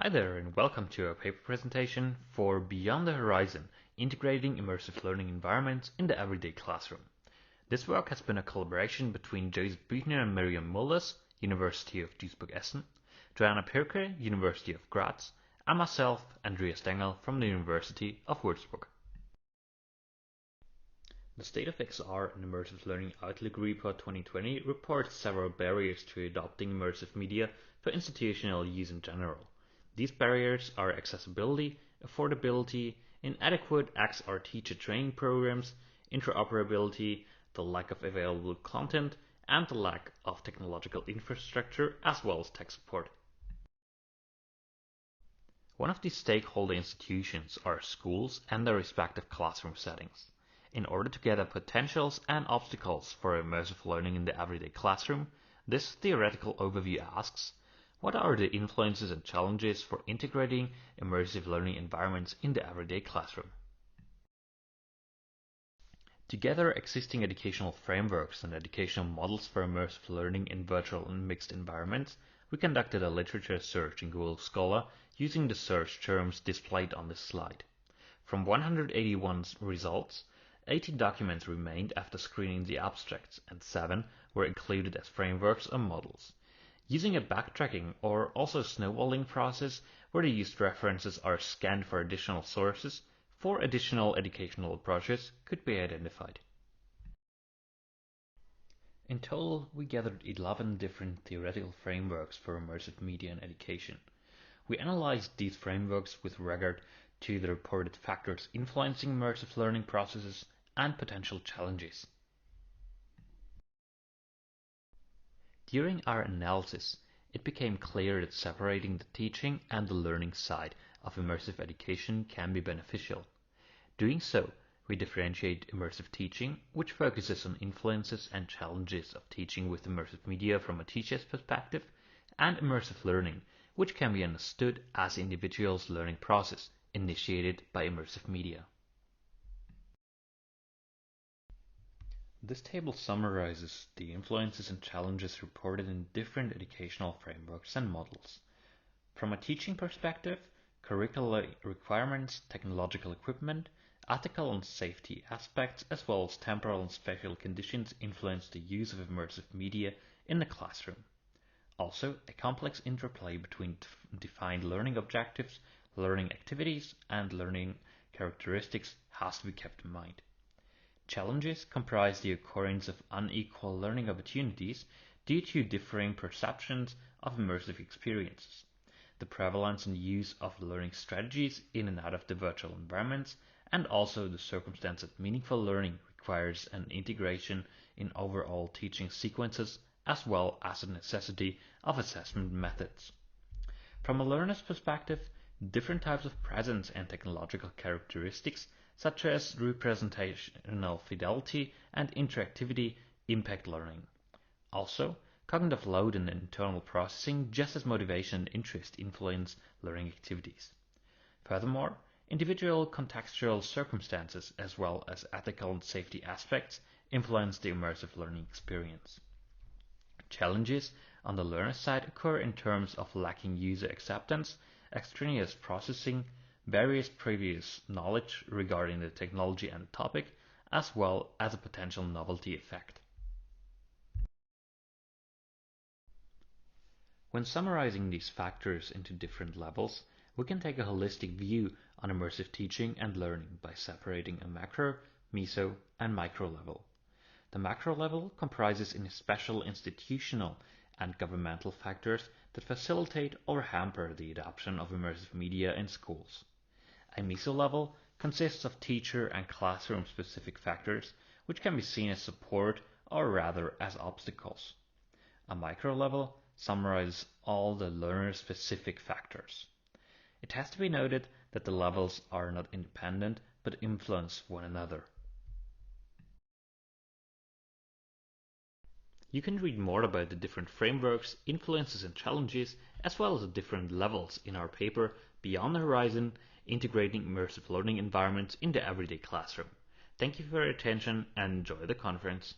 Hi there and welcome to our paper presentation for Beyond the Horizon, Integrating Immersive Learning Environments in the Everyday Classroom. This work has been a collaboration between Joseph Büchner and Miriam Mulders, University of Duisburg-Essen, Joanna Pirke, University of Graz, and myself, Andreas Stengel, from the University of Würzburg. The State of XR and Immersive Learning Outlook Report 2020 reports several barriers to adopting immersive media for institutional use in general. These barriers are accessibility, affordability, inadequate XR teacher training programs, interoperability, the lack of available content, and the lack of technological infrastructure as well as tech support. One of these stakeholder institutions are schools and their respective classroom settings. In order to gather potentials and obstacles for immersive learning in the everyday classroom, this theoretical overview asks, what are the influences and challenges for integrating immersive learning environments in the everyday classroom? To gather existing educational frameworks and educational models for immersive learning in virtual and mixed environments, we conducted a literature search in Google Scholar using the search terms displayed on this slide. From 181 results, 80 documents remained after screening the abstracts, and 7 were included as frameworks or models. Using a backtracking or also snowballing process where the used references are scanned for additional sources, 4 additional educational approaches could be identified. In total, we gathered 11 different theoretical frameworks for immersive media in education. We analyzed these frameworks with regard to the reported factors influencing immersive learning processes and potential challenges. During our analysis, it became clear that separating the teaching and the learning side of immersive education can be beneficial. Doing so, we differentiate immersive teaching, which focuses on influences and challenges of teaching with immersive media from a teacher's perspective, and immersive learning, which can be understood as the individual's learning process initiated by immersive media. This table summarizes the influences and challenges reported in different educational frameworks and models. From a teaching perspective, curricular requirements, technological equipment, ethical and safety aspects, as well as temporal and spatial conditions influence the use of immersive media in the classroom. Also, a complex interplay between defined learning objectives, learning activities, and learning characteristics has to be kept in mind. Challenges comprise the occurrence of unequal learning opportunities due to differing perceptions of immersive experiences, the prevalence and use of learning strategies in and out of the virtual environments, and also the circumstance that meaningful learning requires an integration in overall teaching sequences as well as a necessity of assessment methods. From a learner's perspective, different types of presence and technological characteristics such as representational fidelity and interactivity impact learning. Also, cognitive load and internal processing, just as motivation and interest, influence learning activities. Furthermore, individual contextual circumstances as well as ethical and safety aspects influence the immersive learning experience. Challenges on the learner side occur in terms of lacking user acceptance, extraneous processing, various previous knowledge regarding the technology and topic, as well as a potential novelty effect. When summarizing these factors into different levels, we can take a holistic view on immersive teaching and learning by separating a macro, meso, and micro level. The macro level comprises in special institutional and governmental factors that facilitate or hamper the adoption of immersive media in schools. A meso level consists of teacher and classroom specific factors which can be seen as support or rather as obstacles. A micro level summarizes all the learner specific factors. It has to be noted that the levels are not independent but influence one another. You can read more about the different frameworks, influences and challenges, as well as the different levels in our paper Beyond the Horizon, Integrating Immersive Learning Environments in the Everyday Classroom. Thank you for your attention and enjoy the conference.